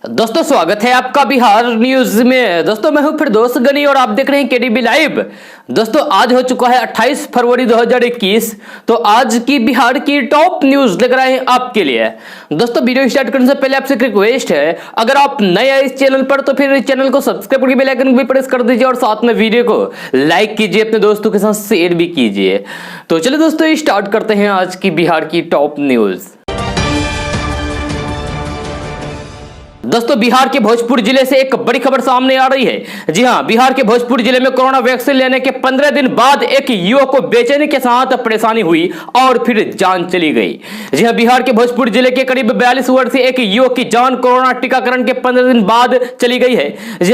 दोस्तों स्वागत है आपका बिहार न्यूज में। दोस्तों मैं हूं फिर दोस्त गनी और आप देख रहे हैं केडीबी लाइव। दोस्तों आज हो चुका है 28 फरवरी 2021। तो आज की बिहार की टॉप न्यूज लेकर आए हैं आपके लिए। दोस्तों वीडियो स्टार्ट करने से पहले आपसे एक रिक्वेस्ट है, अगर आप नए हैं इस चैनल पर तो फिर इस चैनल को सब्सक्राइब करके बेल आइकन भी प्रेस कर दीजिए और साथ में वीडियो को लाइक कीजिए, अपने दोस्तों के साथ शेयर भी कीजिए। तो चलिए दोस्तों स्टार्ट करते हैं आज की बिहार की टॉप न्यूज। दोस्तों बिहार के भोजपुर जिले से एक बड़ी खबर सामने आ रही है। जी हां, बिहार के भोजपुर जिले में कोरोना वैक्सीन लेने के 15 दिन बाद एक युवक को बेचैनी के साथ परेशानी हुई और फिर जान चली गई। जी हां, बिहार के भोजपुर जिले के करीब 42 वर्षीय एक युवक की जान कोरोना टीकाकरण के 15 दिन बाद चली गई है।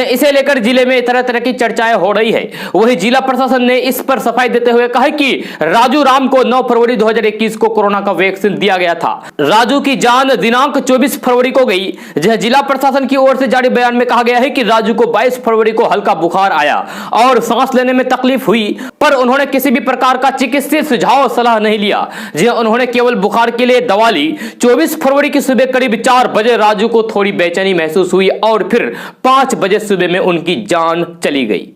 इसे लेकर जिले में तरह तरह की चर्चाएं हो रही है। वही जिला प्रशासन ने इस पर सफाई देते हुए कहा कि राजू राम को 9 फरवरी 2021 को कोरोना का वैक्सीन दिया गया था। राजू की जान दिनांक 24 फरवरी को गई। जिला प्रशासन की ओर से जारी बयान में कहा गया है कि राजू को 22 फरवरी को हल्का बुखार आया और सांस लेने में तकलीफ हुई, पर उन्होंने किसी भी प्रकार का चिकित्सीय सुझाव सलाह नहीं लिया। जी उन्होंने केवल बुखार के लिए दवा ली। 24 फरवरी की सुबह करीब 4 बजे राजू को थोड़ी बेचैनी महसूस हुई और फिर 5 बजे सुबह में उनकी जान चली गई।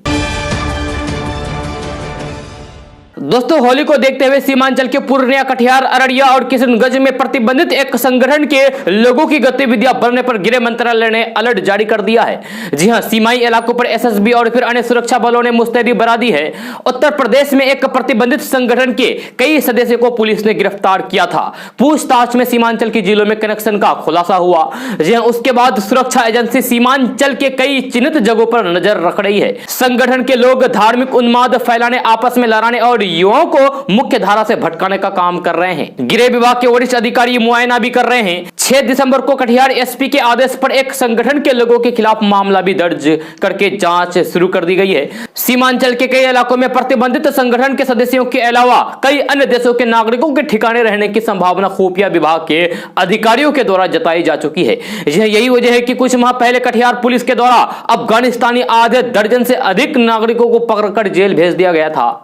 दोस्तों होली को देखते हुए सीमांचल के पूर्णिया, कटिहार, अररिया और किशनगंज में प्रतिबंधित एक संगठन के लोगों की गतिविधियां बढ़ने पर गृह मंत्रालय ने अलर्ट जारी कर दिया है। जी हां, सीमाई इलाकों पर एसएसबी और फिर अन्य सुरक्षा बलों ने मुस्तैदी बढ़ा दी है। उत्तर प्रदेश में एक प्रतिबंधित संगठन के कई सदस्यों को पुलिस ने गिरफ्तार किया था। पूछताछ में सीमांचल के जिलों में कनेक्शन का खुलासा हुआ। जी हां, उसके बाद सुरक्षा एजेंसी सीमांचल के कई चिन्हित जगहों पर नजर रख रही है। संगठन के लोग धार्मिक उन्माद फैलाने, आपस में लड़ाने और युवाओं को मुख्य धारा से भटकाने का काम कर रहे हैं। गृह विभाग के वरिष्ठ अधिकारी मुआयना भी कर रहे हैं। 6 दिसंबर को कटिहार एसपी के आदेश पर एक संगठन के लोगों के खिलाफ मामला भी दर्ज करके जांच शुरू कर दी गई है। सीमांचल के कई इलाकों में प्रतिबंधित संगठन के सदस्यों के अलावा कई अन्य देशों के नागरिकों के ठिकाने रहने की संभावना खुफिया विभाग के अधिकारियों के द्वारा जताई जा चुकी है। यही वजह है कि कुछ माह पहले कटिहार पुलिस के द्वारा अफगानिस्तानी आधे दर्जन से अधिक नागरिकों को पकड़कर जेल भेज दिया गया था।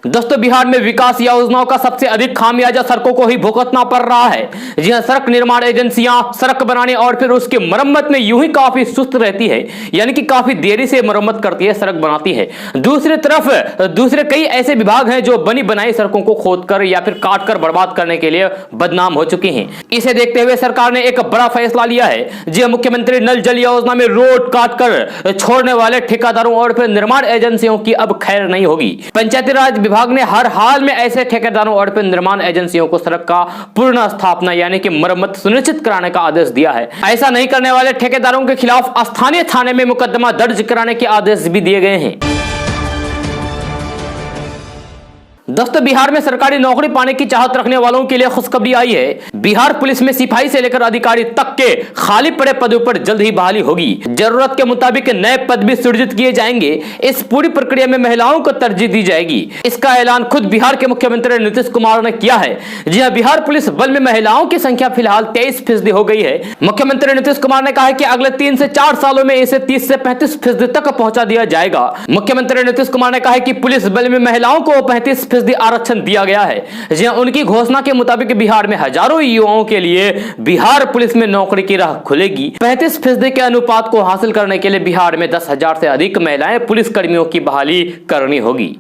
दोस्तों बिहार में विकास योजनाओं का सबसे अधिक खामियाजा सड़कों को ही भुगतना पड़ रहा है। जी हां, सड़क निर्माण एजेंसियां सड़क बनाने और फिर उसकी मरम्मत में यूं ही काफी सुस्त रहती है, यानी कि काफी देरी से मरम्मत करती है, सड़क बनाती है। दूसरी तरफ दूसरे कई ऐसे विभाग हैं जो बनी बनाई सड़कों को खोदकर या फिर काटकर बर्बाद करने के लिए बदनाम हो चुके हैं। इसे देखते हुए सरकार ने एक बड़ा फैसला लिया है। जी हां, मुख्यमंत्री नल जल योजना में रोड काटकर छोड़ने वाले ठेकेदारों और फिर निर्माण एजेंसियों की अब खैर नहीं होगी। पंचायती राज विभाग ने हर हाल में ऐसे ठेकेदारों और फिर निर्माण एजेंसियों को सड़क का पूर्ण स्थापना यानी कि मरम्मत सुनिश्चित कराने का आदेश दिया है। ऐसा नहीं करने वाले ठेकेदारों के खिलाफ स्थानीय थाने में मुकदमा दर्ज कराने के आदेश भी दिए गए हैं। दोस्तों बिहार में सरकारी नौकरी पाने की चाहत रखने वालों के लिए खुशखबरी आई है। बिहार पुलिस में सिपाही से लेकर अधिकारी तक के खाली पड़े पदों पर जल्द ही बहाली होगी। जरूरत के मुताबिक नए पद भी सृजित किए जाएंगे। इस पूरी प्रक्रिया में महिलाओं को तरजीह दी जाएगी। इसका ऐलान खुद बिहार के मुख्यमंत्री नीतीश कुमार ने किया है। जी हां, बिहार पुलिस बल में महिलाओं की संख्या फिलहाल 23% हो गई है। मुख्यमंत्री नीतीश कुमार ने कहा है कि अगले 3 से 4 सालों में इसे 30 से 35% तक पहुंचा दिया जाएगा। मुख्यमंत्री नीतीश कुमार ने कहा है कि पुलिस बल में महिलाओं को 35% आरक्षण दिया गया है। जी उनकी घोषणा के मुताबिक बिहार में हजारों युवाओं के लिए बिहार पुलिस में नौकरी की राह खुलेगी। 35% के अनुपात को हासिल करने के लिए बिहार में 10,000 से अधिक महिलाएं पुलिस कर्मियों की बहाली करनी होगी।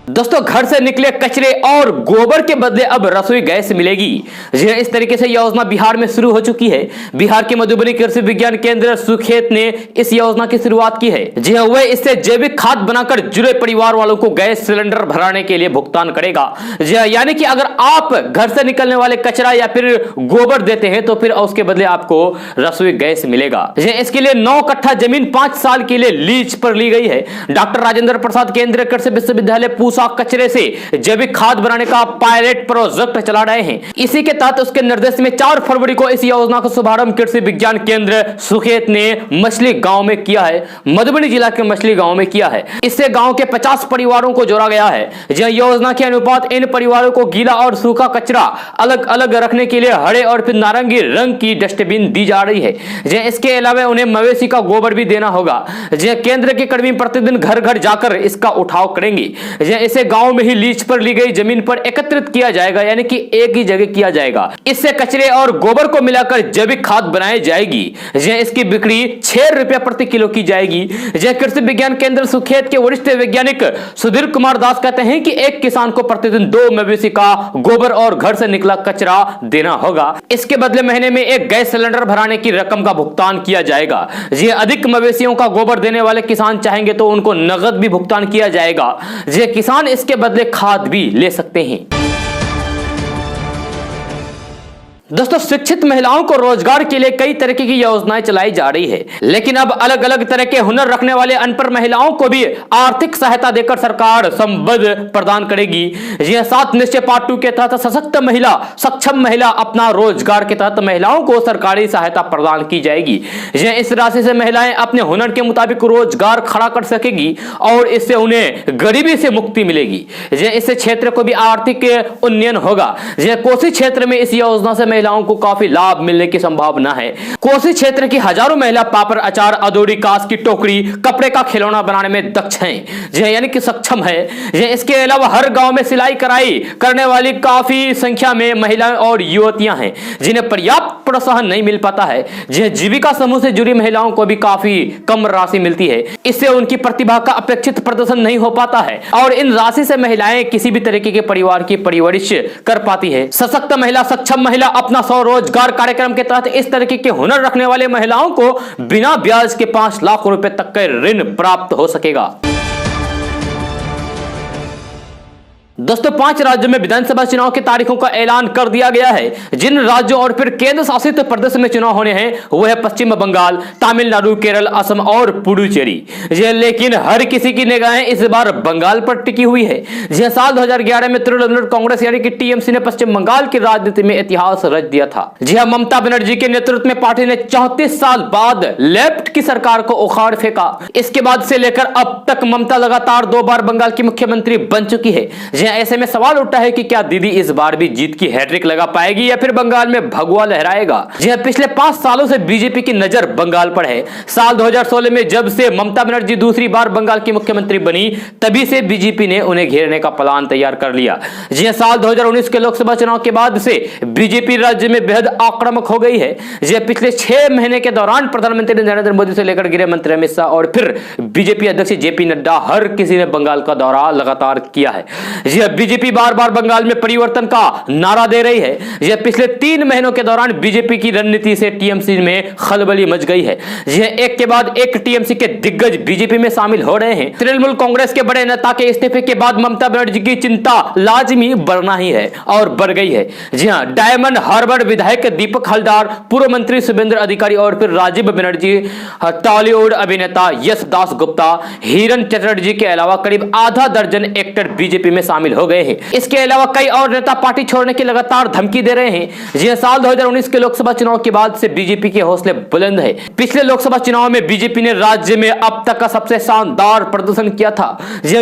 दोस्तों घर से निकले कचरे और गोबर के बदले अब रसोई गैस मिलेगी। जी इस तरीके से योजना बिहार में शुरू हो चुकी है। बिहार के मधुबनी कृषि विज्ञान केंद्र सुखेत ने इस योजना की शुरुआत की है। जी हाँ, वह इससे जैविक खाद बनाकर जुड़े परिवार वालों को गैस सिलेंडर भराने के लिए भुगतान करेगा। जी हाँ, यानी कि अगर आप घर से निकलने वाले कचरा या फिर गोबर देते हैं तो फिर उसके बदले आपको रसोई गैस मिलेगा। इसके लिए 9 कट्ठा जमीन 5 साल के लिए लीज पर ली गई है। डॉक्टर राजेंद्र प्रसाद केंद्रीय कृषि विश्वविद्यालय पूसा कचरे से जैविक खाद बनाने का पायलट प्रोजेक्ट चला रहे हैं। इसी के तहत उसके निर्देश में 4 फरवरी को इस योजना का शुभारंभ कृषि विज्ञान केंद्र सुखेत ने मछली गांव में किया है। मधुबनी जिला के मछली गांव में किया है। इससे गांव के 50 परिवारों को जोड़ा गया है। यह योजना के अनुपात इन परिवारों को गीला और सूखा कचरा अलग अलग रखने के लिए हरे और फिर नारंगी रंग की डस्टबिन दी जा रही है। इसके अलावा उन्हें मवेशी का गोबर भी देना होगा। केंद्र के कर्मी प्रतिदिन घर घर जाकर इसका उठाव करेंगे। इसे गांव में ही लीज पर ली गई जमीन पर एकत्रित किया जाएगा, यानी कि एक ही जगह किया जाएगा। इससे कचरे और गोबर को मिलाकर जैविक खाद बनाई जाएगी। इसकी बिक्री 6 रुपए प्रति किलो की जाएगी। कृषि विज्ञान केंद्र सुखेत के वरिष्ठ वैज्ञानिक सुधीर कुमार दास कहते हैं कि एक किसान को प्रतिदिन 2 मवेशी का गोबर और घर से निकला कचरा देना होगा। इसके बदले महीने में एक गैस सिलेंडर भराने की रकम का भुगतान किया जाएगा। अधिक मवेशियों का गोबर देने वाले किसान चाहेंगे तो उनको नगद भी भुगतान किया जाएगा। किसान इसके बदले खाद भी ले सकते हैं। दोस्तों, शिक्षित महिलाओं को रोजगार के लिए कई तरह की योजनाएं चलाई जा रही है, लेकिन अब अलग अलग तरह के हुनर रखने वाले अनपढ़ महिलाओं को भी आर्थिक सहायता देकर सरकार संबद्ध प्रदान करेगी। यह 7 निश्चय पार्ट 2 के तहत सशक्त महिला, सक्षम महिला अपना रोजगार के तहत महिलाओं को सरकारी सहायता प्रदान की जाएगी। इस राशि से महिलाएं अपने हुनर के मुताबिक रोजगार खड़ा कर सकेगी और इससे उन्हें गरीबी से मुक्ति मिलेगी। इससे क्षेत्र को भी आर्थिक उन्नयन होगा। कोसी क्षेत्र में इस योजना से महिलाओं को काफी लाभ मिलने की संभावना है। कोसी क्षेत्र की हजारों महिला पापड़, अचार, अदौड़ी, कांच की टोकरी, कपड़े का खिलौना बनाने में दक्ष हैं, यानी कि सक्षम है। इसके अलावा हर गांव में सिलाई कढ़ाई करने वाली काफी संख्या में महिलाएं और युवतियां हैं जिन्हें पर्याप्त प्रोत्साहन नहीं मिल पाता है। जीविका समूह से जुड़ी महिलाओं को भी काफी कम राशि मिलती है। इससे उनकी प्रतिभा का अपेक्षित प्रदर्शन नहीं हो पाता है और इन राशि से महिलाएं किसी भी तरीके के परिवार की परवरिश कर पाती है। सशक्त महिला, सक्षम महिला अपना स्वरोजगार कार्यक्रम के तहत इस तरीके के हुनर रखने वाले महिलाओं को बिना ब्याज के 5 लाख रुपए तक का ऋण प्राप्त हो सकेगा। दोस्तों, 5 राज्यों में विधानसभा चुनाव की तारीखों का ऐलान कर दिया गया है। जिन राज्यों और फिर केंद्र शासित प्रदेश में चुनाव होने हैं वो है पश्चिम बंगाल, तमिलनाडु, केरल, असम और पुडुचेरी। लेकिन हर किसी की निगाहें इस बार बंगाल पर टिकी हुई है। साल 2011 में तृणमूल कांग्रेस यानी कि टीएमसी ने पश्चिम बंगाल की राजनीति में इतिहास रच दिया था। ममता बनर्जी के नेतृत्व में पार्टी ने 34 साल बाद लेफ्ट की सरकार को उखाड़ फेंका। इसके बाद से लेकर अब तक ममता लगातार 2 बार बंगाल की मुख्यमंत्री बन चुकी है। ऐसे में सवाल उठा है कि क्या दीदी इस बार भी जीत की हैट्रिक लगा पाएगी या फिर बंगाल में भगवा लहराएगा। पिछले 5 सालों से बीजेपी की नजर बंगाल पर है। साल 2016 में जब से ममता बनर्जी दूसरी बार बंगाल की मुख्यमंत्री बनी तभी से बीजेपी ने उन्हें घेरने का प्लान तैयार कर लिया। साल 2019 के लोकसभा चुनाव के बाद से बीजेपी राज्य में बेहद आक्रामक हो गई है। पिछले 6 महीने के दौरान प्रधानमंत्री नरेंद्र मोदी से लेकर गृह मंत्री अमित शाह और फिर बीजेपी अध्यक्ष जेपी नड्डा हर किसी ने बंगाल का दौरा लगातार किया है। बीजेपी बार बार बंगाल में परिवर्तन का नारा दे रही है। पिछले 3 महीनों के दौरान बीजेपी की रणनीति से टीएमसी में खलबली मच गई है। एक के बाद एक टीएमसी के दिग्गज बीजेपी में शामिल हो रहे हैं। तृणमूल कांग्रेस के बड़े नेता के इस्तीफे के बाद ममता बनर्जी की चिंता लाजमी बढ़ना ही है और बढ़ गई है। डायमंड हार्बर विधायक दीपक हलदार, पूर्व मंत्री शुभेंद्र अधिकारी और फिर राजीव बनर्जी, टॉलीवुड अभिनेता यश दास गुप्ता, हिरन चटर्जी के अलावा करीब आधा दर्जन एक्टर बीजेपी में शामिल हो गए हैं। इसके अलावा कई और नेता पार्टी छोड़ने की लगातार धमकी दे रहे हैं। साल 2019 के लोकसभा चुनाव के बाद से बीजेपी के हौसले बुलंद है। पिछले लोकसभा चुनाव में बीजेपी ने राज्य में अब तक का सबसे शानदार प्रदर्शन किया था।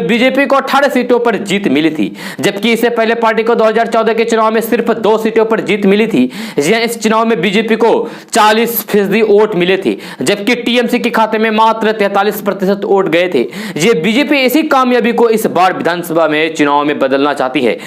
बीजेपी को 18 सीटों पर जीत मिली थी, जबकि इससे पहले पार्टी को 2014 के चुनाव में सिर्फ 2 सीटों पर जीत मिली थी। इस चुनाव में बीजेपी को 40% वोट मिले थे, जबकि टीएमसी के खाते में मात्र 43% वोट गए थे। बीजेपी इसी कामयाबी को इस बार विधानसभा में चुनाव में बदलना चाहती है।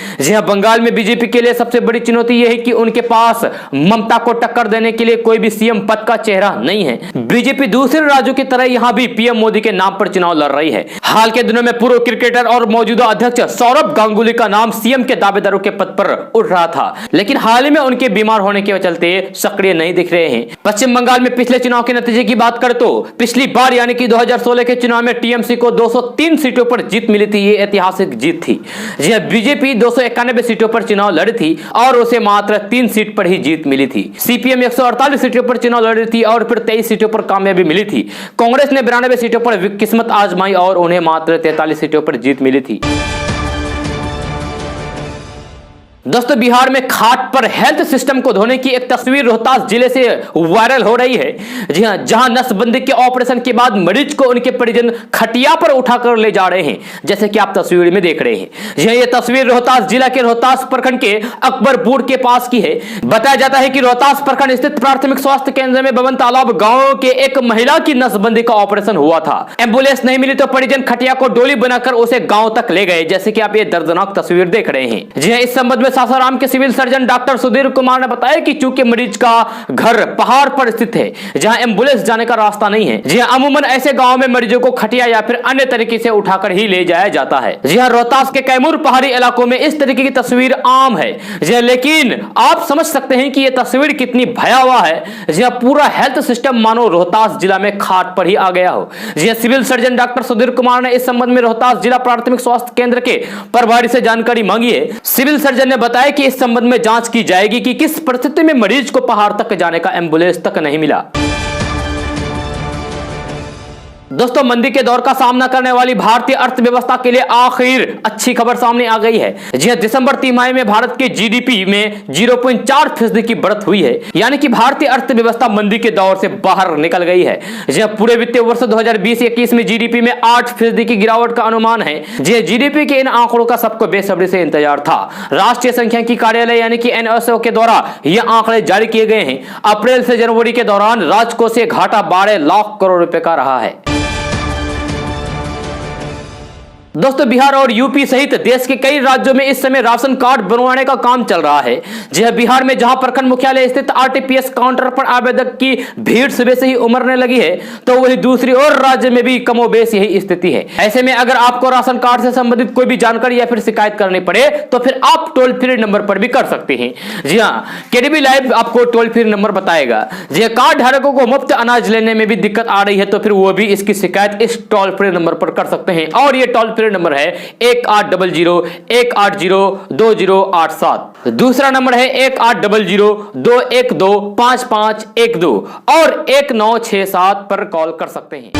बंगाल में बीजेपी के लिए सबसे बड़ी चुनौती यह है कि उनके पास ममता को टक्कर देने के लिए कोई भी सीएम पद का चेहरा नहीं है। बीजेपी दूसरे राज्यों की तरह यहां भी पीएम मोदी के नाम पर चुनाव लड़ रही है। हाल के दिनों में पूर्व क्रिकेटर और मौजूदा अध्यक्ष सौरभ गांगुली का नाम सीएम के दावेदारों के पद पर उठ रहा था, लेकिन हाल ही में उनके बीमार होने के चलते सक्रिय नहीं दिख रहे हैं। पश्चिम बंगाल में पिछले चुनाव के नतीजे की बात करें तो पिछली बार यानी कि 2016 के चुनाव में टीएमसी को 203 सीटों पर जीत मिली थी। ये ऐतिहासिक जीत थी। बीजेपी 291 सीटों पर चुनाव लड़ी थी और उसे मात्र 3 सीट पर ही जीत मिली थी। सीपीएम 148 सीटों पर चुनाव लड़ी थी और फिर 23 सीटों पर कामयाबी मिली थी। कांग्रेस ने 92 सीटों पर किस्मत आजमाई और उन्हें मात्र 43 सीटों पर जीत मिली थी। दोस्तों बिहार में खाट पर हेल्थ सिस्टम को धोने की एक तस्वीर रोहतास जिले से वायरल हो रही है। जी हां, जहां नसबंदी के ऑपरेशन के बाद मरीज को उनके परिजन खटिया पर उठाकर ले जा रहे हैं, जैसे कि आप तस्वीर में देख रहे हैं। जी हां, यह तस्वीर रोहतास जिला के रोहतास प्रखंड के अकबरपुर के पास की है। बताया जाता है कि रोहतास प्रखंड स्थित प्राथमिक स्वास्थ्य केंद्र में बबन तालाब गांव के एक महिला की नसबंदी का ऑपरेशन हुआ था। एम्बुलेंस नहीं मिली तो परिजन खटिया को डोली बनाकर उसे गांव तक ले गए, जैसे कि आप ये दर्दनाक तस्वीर देख रहे हैं। जी हां, इस संबंध में सासाराम के civil surgeon doctor Sudhir Kumar ने बताया कि चूंकि मरीज का घर पहाड़ पर स्थित है जहां एम्बुलेंस जाने का रास्ता नहीं है, जी हां, अमूमन ऐसे गांव में मरीजों को खटिया या फिर अन्य तरीके से उठाकर ही ले जाया जाता है। जी हां, रोहतास के कैमूर पहाड़ी इलाकों में इस तरीके की तस्वीर आम है। जी हां, लेकिन आप समझ सकते हैं कि यह तस्वीर कितनी भयावह है। जी हां, पूरा हेल्थ सिस्टम मानो रोहतास जिला में खाट पर ही आ गया हो। जी हां, civil surgeon doctor Sudhir Kumar ने इस संबंध में रोहतास जिला प्राथमिक स्वास्थ्य केंद्र के प्रभारी से जानकारी मांगी है। सिविल सर्जन ने बताया कि इस संबंध में जांच की जाएगी कि किस परिस्थिति में मरीज को पहाड़ तक जाने का एम्बुलेंस तक नहीं मिला। दोस्तों मंदी के दौर का सामना करने वाली भारतीय अर्थव्यवस्था के लिए आखिर अच्छी खबर सामने आ गई है। जी हां, दिसंबर तिमाही में भारत के जीडीपी में 0.4% की बढ़त हुई है, यानी कि भारतीय अर्थव्यवस्था मंदी के दौर से बाहर निकल गई है। जी हां, पूरे वित्तीय वर्ष 2020-21 में जीडीपी में 8% की गिरावट का अनुमान है। जी हां, जीडीपी के इन आंकड़ों का सबको बेसब्री से इंतजार था। राष्ट्रीय सांख्यिकी कार्यालय यानी कि एनएसओ के द्वारा ये आंकड़े जारी किए गए हैं। अप्रैल से जनवरी के दौरान राजकोषीय घाटा 12 लाख करोड़ रुपए का रहा है। दोस्तों बिहार और यूपी सहित देश के कई राज्यों में इस समय राशन कार्ड बनवाने का काम चल रहा है। जी हां, बिहार में जहां प्रखंड मुख्यालय स्थित आरटीपीएस काउंटर पर आवेदक की भीड़ सुबह से ही उमड़ने लगी है, तो वही दूसरी ओर राज्य में भी कमोबेश यही स्थिति है। ऐसे में अगर आपको राशन कार्ड से संबंधित कोई भी जानकारी या फिर शिकायत करनी पड़े तो फिर आप टोल फ्री नंबर पर भी कर सकते हैं। जी हां, केडीबी लाइव आपको टोल फ्री नंबर बताएगा। जी हां, कार्ड धारकों को मुफ्त अनाज लेने में भी दिक्कत आ रही है तो फिर वो भी इसकी शिकायत इस टोल फ्री नंबर पर कर सकते हैं। और ये टोल फ्री नंबर है 1800-180-2087। दूसरा नंबर है 1800-212-5512 और 1967 पर कॉल कर सकते हैं।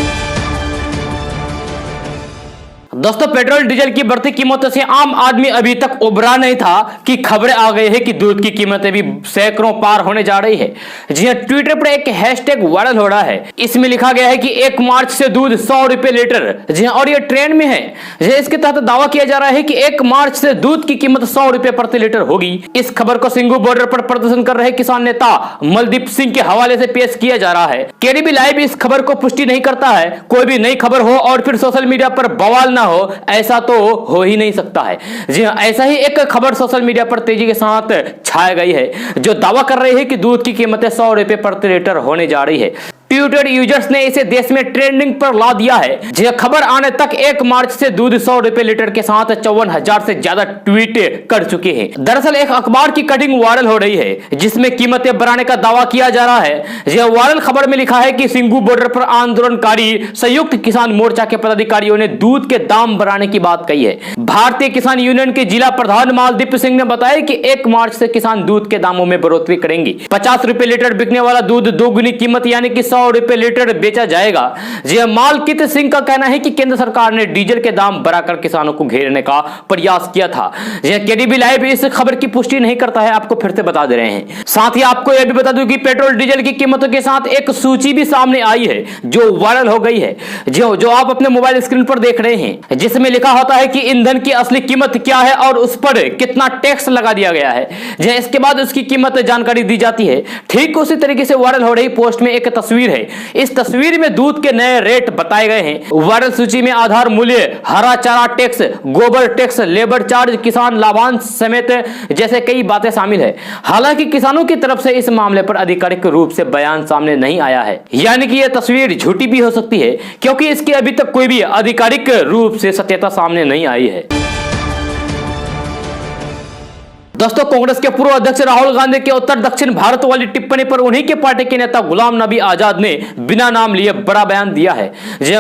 दोस्तों पेट्रोल डीजल की बढ़ती कीमतों से आम आदमी अभी तक उबरा नहीं था कि खबरें आ गई है कि दूध की कीमतें भी सैकड़ों पार होने जा रही है। जी हां, ट्विटर पर एक हैशटैग वायरल हो रहा है। इसमें लिखा गया है कि 1 मार्च से दूध 100 रुपए लीटर। जी हां, और ये ट्रेंड में है। जी हां, इसके तहत दावा किया जा रहा है कि 1 मार्च से दूध की कीमत 100 रुपए प्रति लीटर होगी। इस खबर को सिंगू बॉर्डर पर प्रदर्शन कर रहे किसान नेता मलदीप सिंह के हवाले से पेश किया जा रहा है। केडीबी लाइव इस खबर को पुष्टि नहीं करता है। कोई भी नई खबर हो और फिर सोशल मीडिया पर बवाल ना हो, ऐसा तो हो ही नहीं सकता है। जी हां, ऐसा ही एक खबर सोशल मीडिया पर तेजी के साथ छाई गई है जो दावा कर रही है कि दूध की कीमतें 100 रुपए प्रति लीटर होने जा रही है। ट्विटर यूजर्स ने इसे देश में ट्रेंडिंग पर ला दिया है। जी खबर आने तक 1 मार्च से दूध 100 रुपए लीटर के साथ 54,000 से ज्यादा ट्वीट कर चुके हैं। दरअसल एक अखबार की कटिंग वायरल हो रही है जिसमें कीमतें बढ़ाने का दावा किया जा रहा है। जी वायरल खबर में लिखा है कि सिंगू बॉर्डर पर आंदोलनकारी संयुक्त किसान मोर्चा के पदाधिकारियों ने दूध के दाम बढ़ाने की बात कही है। भारतीय किसान यूनियन के जिला प्रधान मालदीप सिंह ने बताया कि 1 मार्च से किसान दूध के दामों में बढ़ोतरी करेंगे। 50 रुपए लीटर बिकने वाला दूध दोगुनी कीमत यानी कि 100 रुपए लीटर बेचा जाएगा। जी मालकित सिंह का कहना है कि केंद्र सरकार ने डीजल के दाम बढ़ाकर किसानों को घेरने का प्रयास किया था। केडीबी लाइव इस खबर की पुष्टि नहीं करता है, आपको फिर से बता दे रहे हैं। साथ ही आपको यह भी बता दूं कि पेट्रोल डीजल की कीमतों के साथ एक सूची भी सामने आई है जो वायरल हो गई है, जो आप अपने मोबाइल स्क्रीन पर देख रहे हैं, जिसमें लिखा होता है कि ईंधन की असली कीमत क्या है और उस पर कितना टैक्स लगा दिया गया है। इसके बाद उसकी कीमत जानकारी दी जाती है। ठीक उसी तरीके से वायरल हो रही पोस्ट में एक तस्वीर है। इस तस्वीर में दूध के नए रेट बताए गए हैं। वायरल सूची में आधार मूल्य, हरा चारा टैक्स, गोबर टैक्स, लेबर चार्ज, किसान लाभांश समेत जैसे कई बातें शामिल है। हालांकि किसानों की तरफ से इस मामले पर आधिकारिक रूप से बयान सामने नहीं आया है, यानी कि यह तस्वीर झूठी भी हो सकती है क्योंकि इसकी अभी तक कोई भी आधिकारिक रूप से सत्यता सामने नहीं आई है। दोस्तों कांग्रेस के पूर्व अध्यक्ष राहुल गांधी के उत्तर दक्षिण भारत वाली टिप्पणी पर उन्हीं के पार्टी के नेता गुलाम नबी आजाद ने बिना नाम लिए बड़ा बयान दिया है।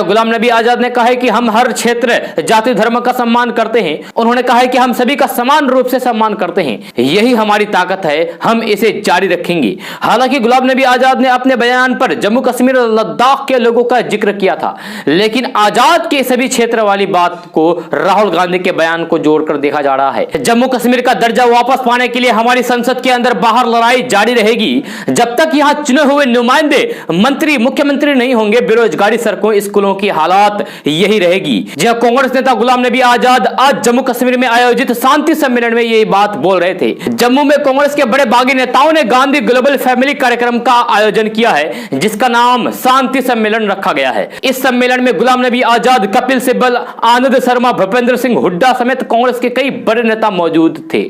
गुलाम नबी आजाद ने कहा है कि हम हर क्षेत्र, जाति, धर्म का सम्मान करते हैं। उन्होंने कहा है कि हम सभी का समान रूप से सम्मान करते हैं, यही हमारी ताकत है, हम इसे जारी रखेंगे। हालांकि गुलाम नबी आजाद ने अपने बयान पर जम्मू कश्मीर और लद्दाख के लोगों का जिक्र किया था, लेकिन आजाद के सभी क्षेत्र वाली बात को राहुल गांधी के बयान को जोड़कर देखा जा रहा है। जम्मू कश्मीर का दर्जा वापस पाने के लिए हमारी संसद के अंदर बाहर लड़ाई जारी रहेगी। जब तक यहां चुने हुए नुमाइंदे मंत्री मुख्यमंत्री नहीं होंगे, बेरोजगारी, सड़कों, स्कूलों की हालात यही रहेगी। जहां कांग्रेस नेता गुलाम नबी आजाद आज जम्मू कश्मीर में आयोजित शांति सम्मेलन में ये बात बोल रहे थे। जम्मू में कांग्रेस के बड़े बागी नेताओं ने गांधी ग्लोबल फैमिली कार्यक्रम का आयोजन किया है, जिसका नाम शांति सम्मेलन रखा गया है। इस सम्मेलन में गुलाम नबी आजाद, कपिल सिब्बल, आनंद शर्मा, भूपेंद्र सिंह हुड्डा समेत कांग्रेस के कई बड़े नेता मौजूद थे।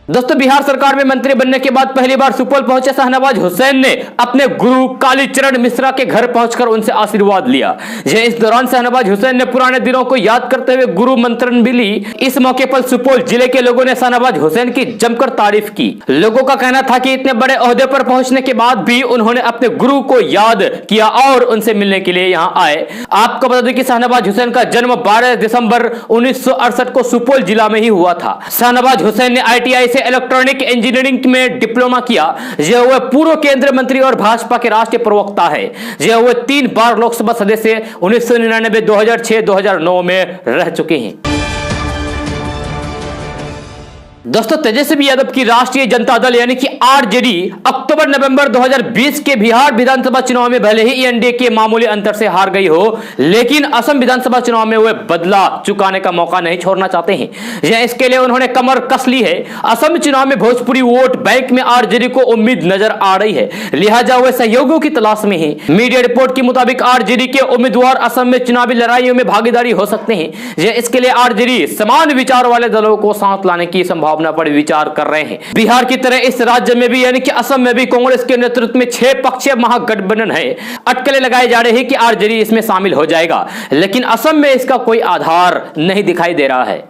दोस्तों, बिहार सरकार में मंत्री बनने के बाद पहली बार सुपौल पहुंचे शाहनवाज हुसैन ने अपने गुरु कालीचरण मिश्रा के घर पहुंचकर उनसे आशीर्वाद लिया। इस दौरान शाहनवाज हुसैन ने पुराने दिनों को याद करते हुए गुरु मंत्रण भी ली। इस मौके पर सुपौल जिले के लोगों ने शाहनवाज हुसैन की जमकर तारीफ की। लोगों का कहना था कि इतने बड़े ओहदे पर पहुंचने के बाद भी उन्होंने अपने गुरु को याद किया और उनसे मिलने के लिए यहाँ आए। आपको बता दें कि शाहनवाज हुसैन का जन्म 12 दिसंबर 1968 को सुपौल जिला में ही हुआ था। शाहनवाज हुसैन ने ITI से इलेक्ट्रॉनिक इंजीनियरिंग में डिप्लोमा किया। जो वह पूर्व केंद्रीय मंत्री और भाजपा के राष्ट्रीय प्रवक्ता है। जो वह 3 बार लोकसभा सदस्य 1999, 2006, 2009 में रह चुके हैं। दोस्तों, तेजस्वी यादव की राष्ट्रीय जनता दल यानी कि RJD अक्टूबर नवंबर 2020 के बिहार विधानसभा चुनाव में भले ही एनडीए के मामूली अंतर से हार गई हो, लेकिन असम विधानसभा चुनाव में वे बदला चुकाने का मौका नहीं छोड़ना चाहते हैं। इसके लिए उन्होंने कमर कस ली है। असम चुनाव में भोजपुरी वोट बैंक में RJD को उम्मीद नजर आ रही है, लिहाजा वे सहयोगियों की तलाश में है। मीडिया रिपोर्ट के मुताबिक RJD के उम्मीदवार असम में चुनावी लड़ाइयों में भागीदारी हो सकते हैं। इसके लिए RJD समान विचार वाले दलों को साथ लाने की संभावना पर विचार कर रहे हैं। बिहार की तरह इस राज्य में भी यानी कि असम में भी कांग्रेस के नेतृत्व में 6 पक्षीय महागठबंधन है। अटकलें लगाए जा रहे हैं कि RJD इसमें शामिल हो जाएगा, लेकिन असम में इसका कोई आधार नहीं दिखाई दे रहा है।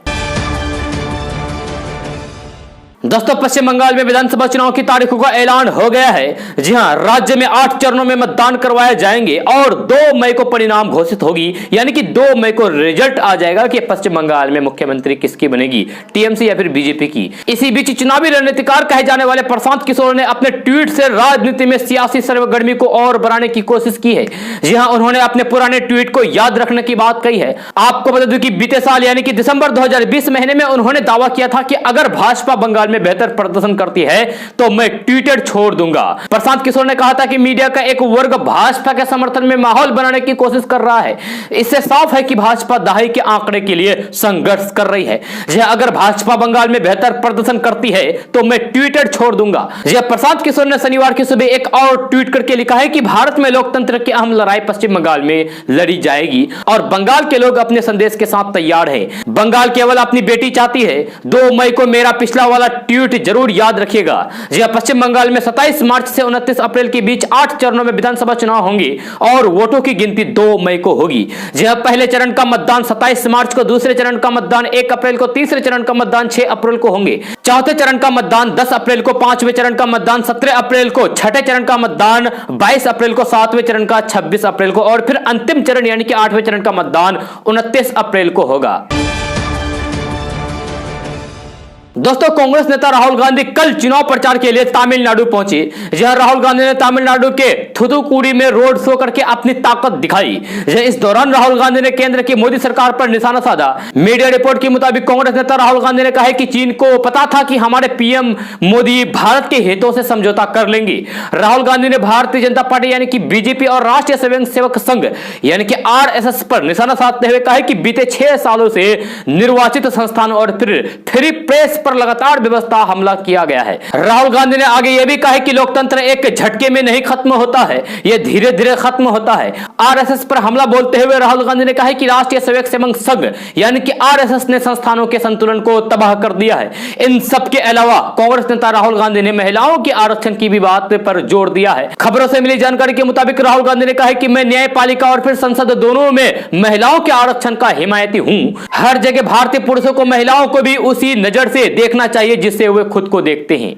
दोस्तों, पश्चिम बंगाल में विधानसभा चुनाव की तारीखों का ऐलान हो गया है। जी हां, राज्य में 8 चरणों में मतदान करवाए जाएंगे और 2 मई को परिणाम घोषित होगी, यानी कि 2 मई को रिजल्ट आ जाएगा कि पश्चिम बंगाल में मुख्यमंत्री किसकी बनेगी, TMC या फिर बीजेपी की। इसी बीच चुनावी रणनीतिकार कहे जाने वाले प्रशांत किशोर ने अपने ट्वीट से राजनीति में सियासी सरगर्मी को और बढ़ाने की कोशिश की है। जी हां, उन्होंने अपने पुराने ट्वीट को याद रखने की बात कही है। आपको बता दूं कि बीते साल यानी कि दिसंबर 2020 महीने में उन्होंने दावा किया था कि अगर भाजपा बंगाल में बेहतर प्रदर्शन करती है तो मैं ट्विटर छोड़ दूंगा। प्रशांत किशोर ने कहा था कि मीडिया का एक वर्ग भाजपा के समर्थन में माहौल बनाने की कोशिश कर रहा है। इससे साफ है कि भाजपा दहाई के आंकड़े के लिए संघर्ष कर रही है। अगर भाजपा बंगाल में बेहतर प्रदर्शन करती है तो मैं ट्विटर छोड़ दूंगा। प्रशांत किशोर ने शनिवार की सुबह एक और ट्वीट करके लिखा है कि भारत में लोकतंत्र की अहम लड़ाई पश्चिम बंगाल में लड़ी जाएगी और बंगाल के लोग अपने संदेश के साथ तैयार हैं। बंगाल केवल अपनी बेटी चाहती है। 2 मई को मेरा पिछला वाला ट्वीट जरूर याद रखिएगा। पश्चिम बंगाल में 27 मार्च से 29 अप्रैल के बीच 8 चरणों में विधानसभा चुनाव होंगे और वोटों की गिनती 2 मई को होगी। पहले चरण का मतदान 27 मार्च को, दूसरे चरण का मतदान 1 अप्रैल को, तीसरे चरण का मतदान 6 अप्रैल को होंगे, चौथे चरण का मतदान 10 अप्रैल को, पांचवें चरण का मतदान 17 अप्रैल को, छठे चरण का मतदान 22 अप्रैल को, सातवें चरण का 26 अप्रैल को और फिर अंतिम चरण यानी कि 8वें चरण का मतदान 29 अप्रैल को होगा। दोस्तों, कांग्रेस नेता राहुल गांधी कल चुनाव प्रचार के लिए तमिलनाडु पहुंचे। जहां राहुल गांधी ने तमिलनाडु के थुथुकुडी में रोड शो करके अपनी ताकत दिखाई। इस दौरान राहुल गांधी ने केंद्र की मोदी सरकार पर निशाना साधा। मीडिया रिपोर्ट के मुताबिक कांग्रेस नेता राहुल गांधी ने कहा है कि चीन को पता था कि हमारे पीएम मोदी भारत के हितों से समझौता कर लेंगे। राहुल गांधी ने भारतीय जनता पार्टी यानी कि बीजेपी और राष्ट्रीय स्वयंसेवक संघ यानी कि RSS पर निशाना साधते हुए कहा कि बीते 6 सालों से निर्वाचित संस्थान और फिर फ्री प्रेस पर लगातार व्यवस्था हमला किया गया है। राहुल गांधी ने आगे यह भी कहा है कि लोकतंत्र एक झटके में नहीं खत्म होता है, यह धीरे धीरे खत्म होता है। RSS पर हमला बोलते हुए राहुल गांधी ने कहा कि राष्ट्रीय स्वयंसेवक संघ यानी कि RSS ने संस्थानों के संतुलन को तबाह कर दिया है। इन सब के अलावा कांग्रेस नेता राहुल गांधी ने महिलाओं के आरक्षण की भी बात पर जोर दिया है। खबरों से मिली जानकारी के मुताबिक राहुल गांधी ने कहा कि मैं न्यायपालिका और फिर संसद दोनों में महिलाओं के आरक्षण का हिमायती हूं। हर जगह भारतीय पुरुषों को महिलाओं को भी उसी नजर से देखना चाहिए जिससे वे खुद को देखते हैं।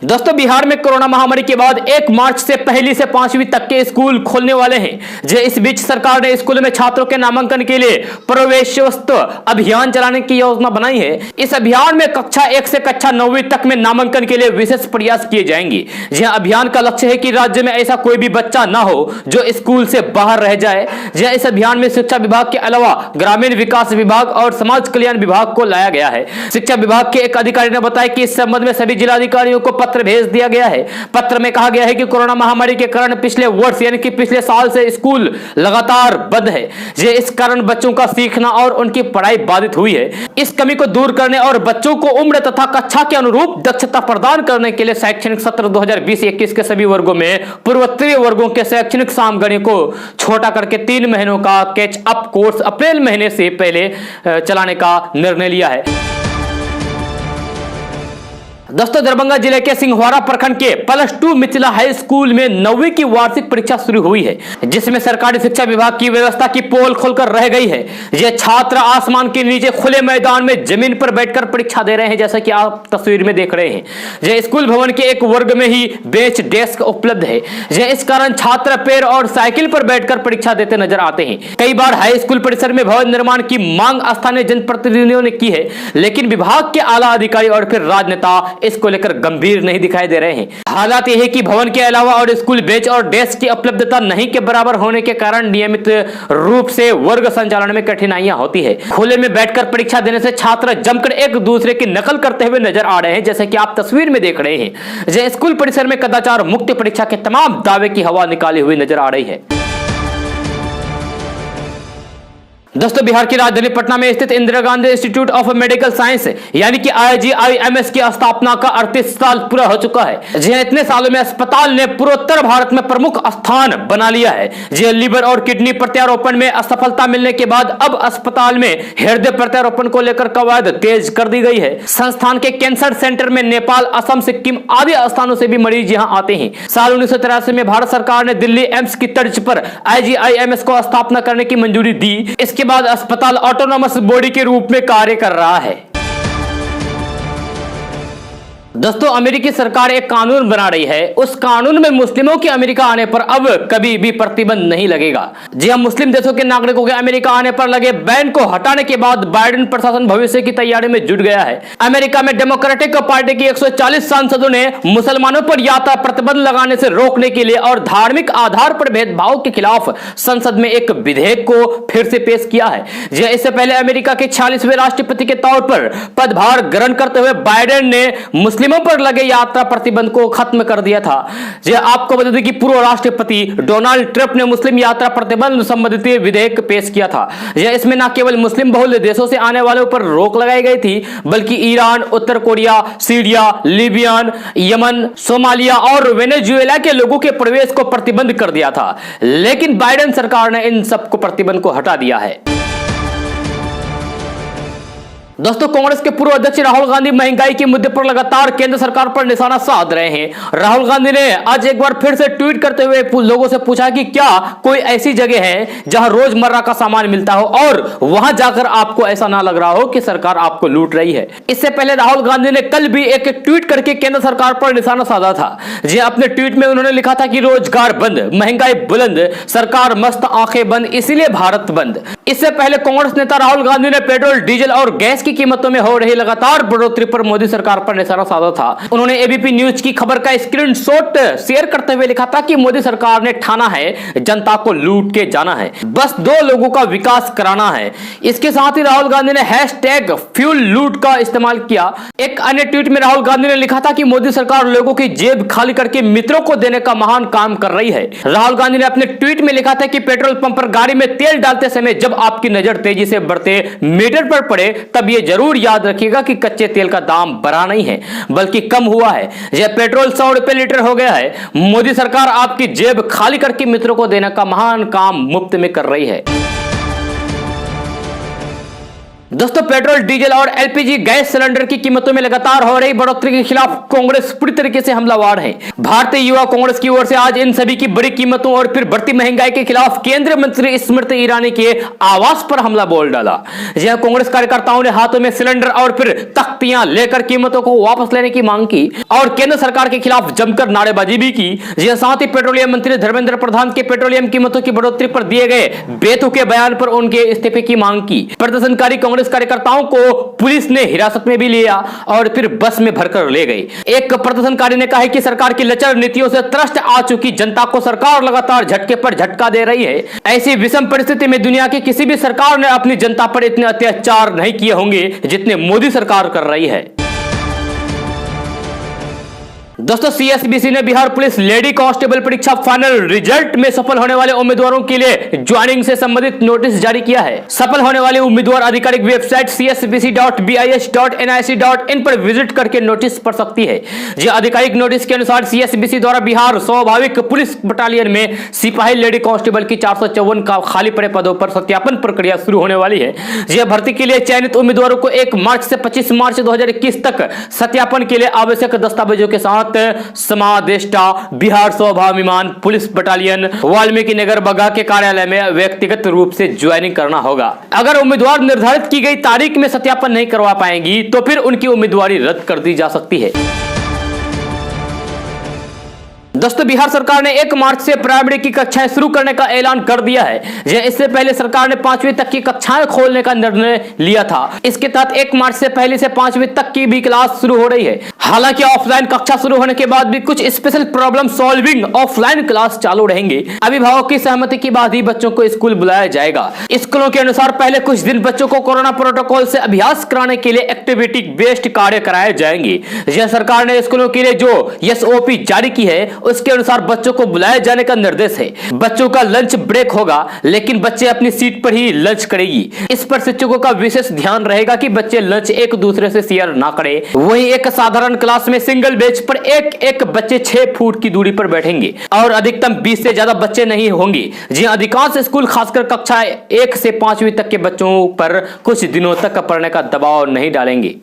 दोस्तों बिहार में कोरोना महामारी के बाद 1 मार्च से पहली से 5वीं तक के स्कूल खोलने वाले हैं। इस बीच सरकार ने स्कूलों में छात्रों के नामांकन के लिए प्रवेशोत्सव अभियान चलाने की योजना बनाई है। इस अभियान में कक्षा 1 से कक्षा 9वीं तक में नामांकन के लिए विशेष प्रयास किए जाएंगे। अभियान का लक्ष्य है कि राज्य में ऐसा कोई भी बच्चा ना हो जो स्कूल से बाहर रह जाए। इस अभियान में शिक्षा विभाग के अलावा ग्रामीण विकास विभाग और समाज कल्याण विभाग को लाया गया है। शिक्षा विभाग के एक अधिकारी ने बताया कि इस संबंध में सभी जिलाधिकारियों को पत्र भेज दिया गया है। पत्र में कहा गया है कि कोरोना महामारी के कारण पिछले वर्ष यानी कि पिछले साल से स्कूल लगातार बंद है। इस कारण बच्चों का सीखना और उनकी पढ़ाई बाधित हुई है। इस कमी को दूर करने और बच्चों को उम्र तथा कक्षा के अनुरूप दक्षता प्रदान करने के लिए शैक्षणिक सत्र 2020-21 के सभी वर्गों में पूर्वोत्तरीय वर्गों के शैक्षणिक सामग्री को छोटा करके 3 महीनों का कैच अप कोर्स अप्रैल महीने से पहले चलाने का निर्णय लिया है। दोस्तों दरभंगा जिले के सिंहवाड़ा प्रखंड के +2 मिथिला हाई स्कूल में 9वीं की वार्षिक परीक्षा शुरू हुई है, जिसमें सरकारी शिक्षा विभाग की व्यवस्था की पोल खोलकर रह गई है। ये छात्र आसमान के नीचे खुले मैदान में जमीन पर बैठकर परीक्षा दे रहे हैं, जैसा कि आप तस्वीर में देख रहे हैं। ये स्कूल भवन के एक वर्ग में ही बेंच डेस्क उपलब्ध है। इस कारण छात्र पैर और साइकिल पर बैठकर परीक्षा देते नजर आते हैं। कई बार हाई स्कूल परिसर में भवन निर्माण की मांग स्थानीय जनप्रतिनिधियों ने की है, लेकिन विभाग के आला अधिकारी और फिर राजनेता इसको लेकर गंभीर नहीं दिखाई दे रहे हैं। हालात यह है कि भवन के अलावा और स्कूल बेंच और डेस्क की उपलब्धता नहीं के बराबर होने के कारण नियमित रूप से वर्ग संचालन में कठिनाइयां होती है। खुले में बैठकर परीक्षा देने से छात्र जमकर एक दूसरे की नकल करते हुए नजर आ रहे हैं, जैसे कि आप तस्वीर में देख रहे हैं। स्कूल परिसर में कदाचार मुक्त परीक्षा के तमाम दावे की हवा निकाली हुई नजर आ रही है। दोस्तों बिहार की राजधानी पटना में स्थित Indira Gandhi institute of medical science यानी कि IGIMS की स्थापना का 38 साल पूरा हो चुका है। इतने सालों में अस्पताल ने पूर्वोत्तर भारत में प्रमुख स्थान बना लिया है। लीवर और किडनी प्रत्यारोपण में असफलता मिलने के बाद अब अस्पताल में हृदय प्रत्यारोपण को लेकर कवायद तेज कर दी गई है। संस्थान के कैंसर सेंटर में नेपाल, असम, सिक्किम आदि स्थानों से भी मरीज यहाँ आते हैं। साल 1983 में भारत सरकार ने दिल्ली एम्स की तर्ज पर IGIMS को स्थापना करने की मंजूरी दी। इसके बाद अस्पताल ऑटोनोमस बॉडी के रूप में कार्य कर रहा है। दोस्तों अमेरिकी सरकार एक कानून बना रही है। उस कानून में मुस्लिमों के अमेरिका आने पर अब कभी भी प्रतिबंध नहीं लगेगा। मुस्लिम देशों के नागरिकों के अमेरिका आने पर लगे बैन को हटाने के बाद बाइडेन प्रशासन भविष्य की तैयारी में जुट गया है। अमेरिका में डेमोक्रेटिक पार्टी की 140 सांसदों ने मुसलमानों पर यात्रा प्रतिबंध लगाने से रोकने के लिए और धार्मिक आधार पर भेदभाव के खिलाफ संसद में एक विधेयक को फिर से पेश किया है। इससे पहले अमेरिका के 46वें राष्ट्रपति के तौर पर पदभार ग्रहण करते हुए बाइडेन ने मुस्लिमों पर लगे यात्रा प्रतिबंध को खत्म कर दिया था। आपको बता दें कि पूर्व राष्ट्रपति डोनाल्ड ट्रंप ने मुस्लिम यात्रा प्रतिबंध संबंधित विधेयक पेश किया था। इसमें न केवल मुस्लिम बहुल देशों से आने वालों पर रोक लगाई गई थी, बल्कि ईरान, उत्तर Korea, Syria, Libyan, Yemen, Somalia और वेनेजुएला के लोगों के प्रवेश को प्रतिबंध कर दिया था। लेकिन बाइडेन सरकार ने इन सबको प्रतिबंध को हटा दिया है। दोस्तों कांग्रेस के पूर्व अध्यक्ष राहुल गांधी महंगाई के मुद्दे पर लगातार केंद्र सरकार पर निशाना साध रहे हैं। राहुल गांधी ने आज एक बार फिर से ट्वीट करते हुए लोगों से पूछा कि क्या कोई ऐसी जगह है जहां रोजमर्रा का सामान मिलता हो और वहां जाकर आपको ऐसा ना लग रहा हो कि सरकार आपको लूट रही है। इससे पहले राहुल गांधी ने कल भी एक ट्वीट करके केंद्र सरकार पर निशाना साधा था। अपने ट्वीट में उन्होंने लिखा था कि रोजगार बंद, महंगाई बुलंद, सरकार मस्त, आंखें बंद, इसीलिए भारत बंद। इससे पहले कांग्रेस नेता राहुल गांधी ने पेट्रोल, डीजल और गैस की कीमतों में हो रही लगातार बढ़ोतरी पर मोदी सरकार पर निशाना साधा था। उन्होंने एबीपी न्यूज की खबर का स्क्रीनशॉट शेयर करते हुए लिखा था कि मोदी सरकार ने ठाना है जनता को लूट के जाना है, बस 2 लोगों का विकास कराना है। इसके साथ ही राहुल गांधी ने #फ्यूल लूट का इस्तेमाल किया। एक अन्य ट्वीट में राहुल गांधी ने लिखा था कि मोदी सरकार लोगों की जेब खाली करके मित्रों को देने का महान काम कर रही है। राहुल गांधी ने अपने ट्वीट में लिखा था कि पेट्रोल पंप पर गाड़ी में तेल डालते समय जब आपकी नजर तेजी से बढ़ते मीटर पर पड़े तब यह जरूर याद रखिएगा कि कच्चे तेल का दाम बढ़ा नहीं है बल्कि कम हुआ है। यह पेट्रोल 100 रुपए लीटर हो गया है। मोदी सरकार आपकी जेब खाली करके मित्रों को देने का महान काम मुफ्त में कर रही है। दोस्तों, पेट्रोल, डीजल और एलपीजी गैस सिलेंडर की कीमतों में लगातार हो रही बढ़ोतरी के खिलाफ कांग्रेस पूरी तरीके से हमलावर है। भारतीय युवा कांग्रेस की ओर से आज इन सभी की बड़ी कीमतों और फिर बढ़ती महंगाई के खिलाफ केंद्रीय मंत्री स्मृति ईरानी के आवास पर हमला बोल डाला। यह कांग्रेस कार्यकर्ताओं ने हाथों में सिलेंडर और फिर तख्तियां लेकर कीमतों को वापस लेने की मांग की और केंद्र सरकार के खिलाफ जमकर नारेबाजी भी की। यह साथ ही पेट्रोलियम मंत्री धर्मेंद्र प्रधान के पेट्रोलियम कीमतों की बढ़ोतरी पर दिए गए बेतुके बयान पर उनके इस्तीफे की मांग की। प्रदर्शनकारी कांग्रेस कार्यकर्ताओं को पुलिस ने हिरासत में भी लिया और फिर बस में भरकर ले गई। एक प्रदर्शनकारी ने कहा कि सरकार की लचर नीतियों से त्रस्त आ चुकी जनता को सरकार लगातार झटके पर झटका दे रही है। ऐसी विषम परिस्थिति में दुनिया की किसी भी सरकार ने अपनी जनता पर इतने अत्याचार नहीं किए होंगे जितने मोदी सरकार कर रही है। दोस्तों, सीएसबीसी ने बिहार पुलिस लेडी कांस्टेबल परीक्षा फाइनल रिजल्ट में सफल होने वाले उम्मीदवारों के लिए ज्वाइनिंग से संबंधित नोटिस जारी किया है। सफल होने वाले उम्मीदवार आधिकारिक वेबसाइट csbc.bis.nic.in पर विजिट करके नोटिस पढ़ सकती है। जी, आधिकारिक नोटिस के अनुसार सीएसबीसी द्वारा बिहार स्वाभाविक पुलिस बटालियन में सिपाही लेडी कांस्टेबल की 454 का खाली पड़े पदों पर सत्यापन प्रक्रिया शुरू होने वाली है। यह भर्ती के लिए चयनित उम्मीदवारों को 1 मार्च से 25 मार्च 2021 तक सत्यापन के लिए आवश्यक दस्तावेजों के साथ समादेष्टा बिहार स्वाभिमान पुलिस बटालियन वाल्मीकि नगर बगहा के कार्यालय में व्यक्तिगत रूप से ज्वाइनिंग करना होगा। अगर उम्मीदवार निर्धारित की गई तारीख में सत्यापन नहीं करवा पाएंगी तो फिर उनकी उम्मीदवारी रद्द कर दी जा सकती है। दोस्तों, बिहार सरकार ने 1 मार्च से प्राइमरी की कक्षाएं शुरू करने का ऐलान कर दिया है। इससे पहले सरकार ने 5वीं तक की कक्षाएं खोलने का निर्णय लिया था। इसके तहत 1 मार्च से पहले से 5वीं तक की भी क्लास शुरू हो रही है। हालांकि ऑफलाइन कक्षा शुरू होने के बाद भी कुछ special problem solving offline class चालू रहेंगे। अभिभावक की सहमति के बाद ही बच्चों को स्कूल बुलाया जाएगा। स्कूलों के अनुसार पहले कुछ दिन बच्चों को कोरोना प्रोटोकॉल से अभ्यास कराने के लिए एक्टिविटी बेस्ड कार्य कराए जाएंगे। यह सरकार ने स्कूलों के लिए जो एसओपी जारी की है उसके अनुसार बच्चों को बुलाए जाने का निर्देश है। बच्चों का लंच ब्रेक होगा, लेकिन बच्चे अपनी सीट पर ही लंच करेंगी। इस पर शिक्षकों का विशेष ध्यान रहेगा कि बच्चे लंच एक दूसरे से शेयर ना करें। वहीं एक साधारण क्लास में सिंगल बेंच पर एक बच्चे 6 फुट की दूरी पर बैठेंगे और अधिकतम 20 से ज्यादा बच्चे नहीं होंगे। जी, अधिकांश स्कूल खासकर कक्षा 1 से 5वीं तक के बच्चों पर कुछ दिनों तक पढ़ने का दबाव नहीं डालेंगे।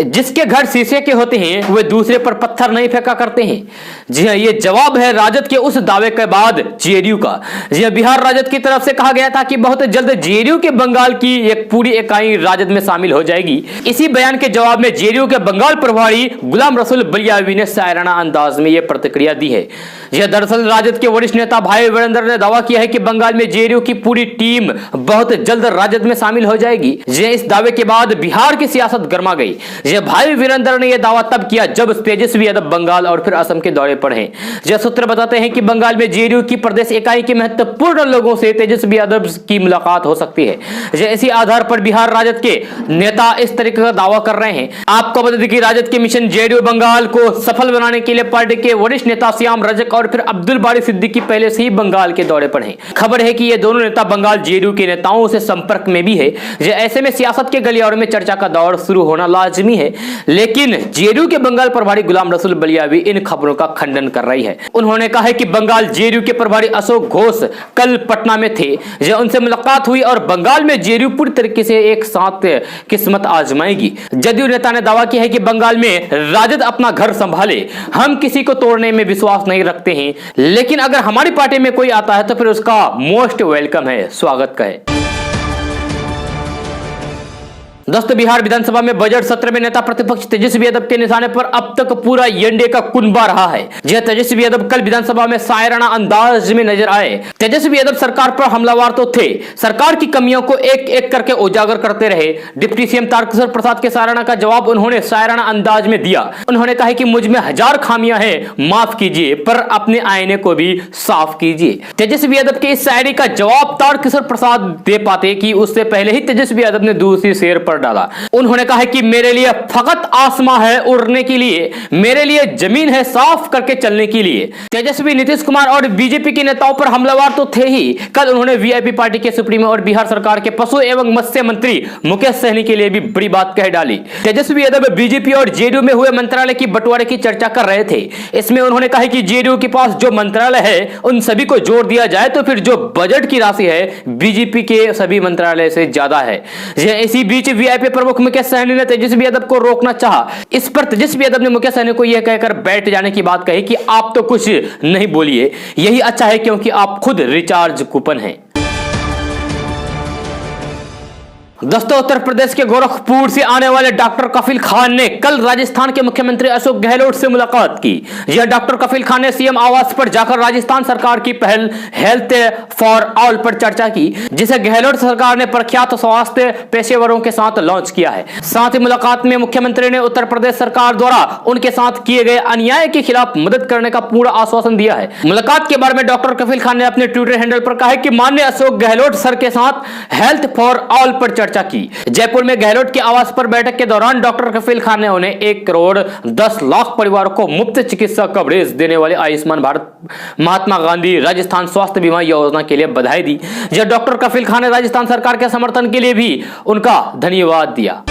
जिसके घर शीशे के होते हैं वे दूसरे पर पत्थर नहीं फेंका करते हैं। जी हाँ, ये जवाब है राजद के उस दावे के बाद जेडीयू का। जी हाँ, बिहार राजद की तरफ से कहा गया था कि बहुत जल्द जेडीयू के बंगाल की एक पूरी इकाई राजद में शामिल हो जाएगी। इसी बयान के जवाब में जेडीयू के बंगाल प्रभारी गुलाम रसूल बलियावी ने शायराना अंदाज में यह प्रतिक्रिया दी है। यह दरअसल राजद के वरिष्ठ नेता भाई वीरेंद्र ने दावा किया है कि बंगाल में जेडीयू की पूरी टीम बहुत जल्द राजद में शामिल हो जाएगी। इस दावे के बाद बिहार की सियासत गर्मा गई। भाई वीरेंद्र ने यह दावा तब किया जब तेजस्वी यादव बंगाल और फिर असम के दौरे पर हैं। यह सूत्र बताते हैं कि बंगाल में जेडीयू की प्रदेश इकाई के महत्वपूर्ण लोगों से तेजस्वी यादव की मुलाकात हो सकती है। इसी आधार पर बिहार राजद के नेता इस तरीके का दावा कर रहे हैं। आपको बता दें कि राजद के मिशन जेडीयू बंगाल को सफल बनाने के लिए पार्टी के वरिष्ठ नेता श्याम रजक और फिर अब्दुल बारी सिद्दीकी पहले से ही बंगाल के दौरे पर हैं। खबर है कि ये दोनों नेता बंगाल जेडीयू के नेताओं से संपर्क में भी है। ऐसे में सियासत के गलियारों में चर्चा का दौर शुरू होना लाजमी है। लेकिन जेडीयू के बंगाल प्रभारी गुलाम रसूल बलियावी इन खबरों का खंडन कर रही है। उन्होंने कहा है कि बंगाल जेडीयू के प्रभारी अशोक घोष कल पटना में थे। उनसे मुलाकात हुई और बंगाल में जेडीयू पूरी तरीके से एक साथ किस्मत आजमाएगी। जदयू नेता ने दावा किया है कि बंगाल में राजद अपना घर संभाले। हम किसी को तोड़ने में विश्वास नहीं रखते हैं, लेकिन अगर हमारी पार्टी में कोई आता है तो फिर उसका मोस्ट वेलकम है, स्वागत का है। दोस्तों, बिहार विधानसभा में बजट सत्र में नेता प्रतिपक्ष तेजस्वी यादव के निशाने पर अब तक पूरा एनडीए का कुनबा रहा है। तेजस्वी यादव कल विधानसभा में शायराना अंदाज में नजर आए। तेजस्वी यादव सरकार पर हमलावर तो थे, सरकार की कमियों को एक एक करके उजागर करते रहे। डिप्टी सीएम तारकिशोर प्रसाद के शायराना का जवाब उन्होंने शायराना अंदाज में दिया। उन्होंने कहा कि मुझ में 1000 खामियां हैं, माफ कीजिए, पर अपने आईने को भी साफ कीजिए। तेजस्वी यादव के इस शायरी का जवाब तारकिशोर प्रसाद दे पाते कि उससे पहले ही तेजस्वी यादव ने दूसरी शेर पढ़ पर डाला। उन्होंने कहा कि मेरे लिए फकत आसमां है उड़ने के लिए, मेरे लिए जमीन है साफ करके चलने के लिए। तेजस्वी, नीतीश कुमार और बीजेपी के नेताओं पर हमलावर तो थे ही, कल उन्होंने वीआईपी पार्टी के सुप्रीमो और बिहार सरकार के पशु एवं मत्स्य मंत्री मुकेश सहनी के लिए भी बड़ी बात कह डाली। तेजस्वी यादव बीजेपी और जेडीयू में हुए मंत्रालय की बंटवारे की चर्चा कर रहे थे। इसमें उन्होंने कहा कि जेडीयू के पास जो मंत्रालय है उन सभी को जोड़ दिया जाए तो फिर जो बजट की राशि है बीजेपी के सभी मंत्रालय से ज्यादा है। इसी बीच वीआईपी प्रमुख मुकेश सहनी ने तेजस्वी यादव को रोकना चाहा। इस पर तेजस्वी यादव ने मुकेश सहनी को यह कहकर बैठ जाने की बात कही कि आप तो कुछ नहीं बोलिए, यही अच्छा है क्योंकि आप खुद रिचार्ज कूपन हैं। दोस्तों, उत्तर प्रदेश के गोरखपुर से आने वाले डॉक्टर कफील खान ने कल राजस्थान के मुख्यमंत्री अशोक गहलोत से मुलाकात की। यह डॉक्टर कफील खान ने सीएम आवास पर जाकर राजस्थान सरकार की पहल हेल्थ फॉर ऑल पर चर्चा की, जिसे गहलोत सरकार ने प्रख्यात स्वास्थ्य पेशेवरों के साथ लॉन्च किया है। साथ ही मुलाकात में मुख्यमंत्री ने उत्तर प्रदेश सरकार द्वारा उनके साथ किए गए अन्याय के खिलाफ मदद करने का पूरा आश्वासन दिया है। मुलाकात के बारे में डॉक्टर कफील खान ने अपने ट्विटर हैंडल पर कहा कि माननीय अशोक गहलोत सर के साथ हेल्थ फॉर ऑल पर चर्चा की। जयपुर में गहलोत के आवास पर बैठक के दौरान डॉक्टर कफील खान ने उन्हें 1 करोड़ 10 लाख परिवारों को मुफ्त चिकित्सा कवरेज देने वाले आयुष्मान भारत महात्मा गांधी राजस्थान स्वास्थ्य बीमा योजना के लिए बधाई दी। जब डॉक्टर कफील खान ने राजस्थान सरकार के समर्थन के लिए भी उनका धन्यवाद दिया।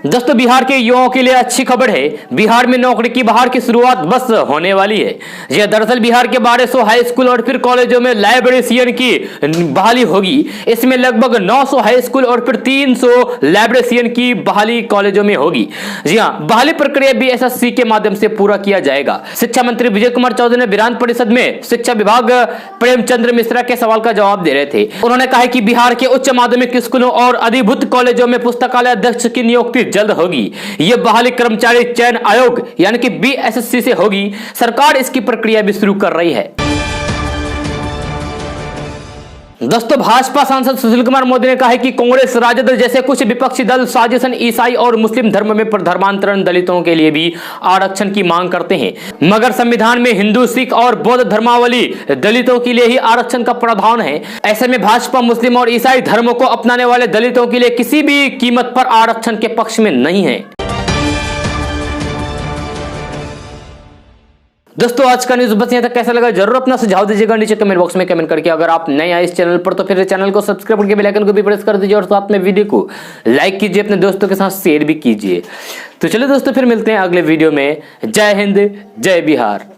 दोस्तों, बिहार के युवाओं के लिए अच्छी खबर है। बिहार में नौकरी की बहार की शुरुआत बस होने वाली है। यह दरअसल बिहार के 1200 हाई स्कूल और फिर कॉलेजों में लाइब्रेरियन की बहाली होगी। इसमें लगभग 900 हाई स्कूल और फिर 300 लाइब्रेरियन की बहाली कॉलेजों में होगी। जी हां, बहाली प्रक्रिया बीएसएससी के माध्यम से पूरा किया जाएगा। शिक्षा मंत्री विजय कुमार चौधरी ने विधान परिषद में शिक्षा विभाग प्रेमचंद्र मिश्रा के सवाल का जवाब दे रहे थे। उन्होंने कहा कि बिहार के उच्च माध्यमिक स्कूलों और अधिभूत कॉलेजों में पुस्तकालय अध्यक्ष की नियुक्ति जल्द होगी। यह बहाली कर्मचारी चयन आयोग यानी कि बीएसएससी से होगी। सरकार इसकी प्रक्रिया भी शुरू कर रही है। दोस्तों, भाजपा सांसद सुशील कुमार मोदी ने कहा है कि कांग्रेस, राजद जैसे कुछ विपक्षी दल साजिशन ईसाई और मुस्लिम धर्म में धर्मांतरण दलितों के लिए भी आरक्षण की मांग करते हैं, मगर संविधान में हिंदू, सिख और बौद्ध धर्मावली दलितों के लिए ही आरक्षण का प्रावधान है। ऐसे में भाजपा मुस्लिम और ईसाई धर्मों को अपनाने वाले दलितों के लिए किसी भी कीमत पर आरक्षण के पक्ष में नहीं है। दोस्तों, आज का न्यूज बस यहाँ तक। कैसा लगा जरूर अपना सुझाव दीजिएगा नीचे कमेंट बॉक्स में कमेंट करके। अगर आप नए आए इस चैनल पर तो फिर चैनल को सब्सक्राइब करके बेल आइकन को भी प्रेस कर दीजिए और साथ में वीडियो को लाइक कीजिए, अपने दोस्तों के साथ शेयर भी कीजिए। तो चलिए दोस्तों, फिर मिलते हैं अगले वीडियो में। जय हिंद, जय बिहार।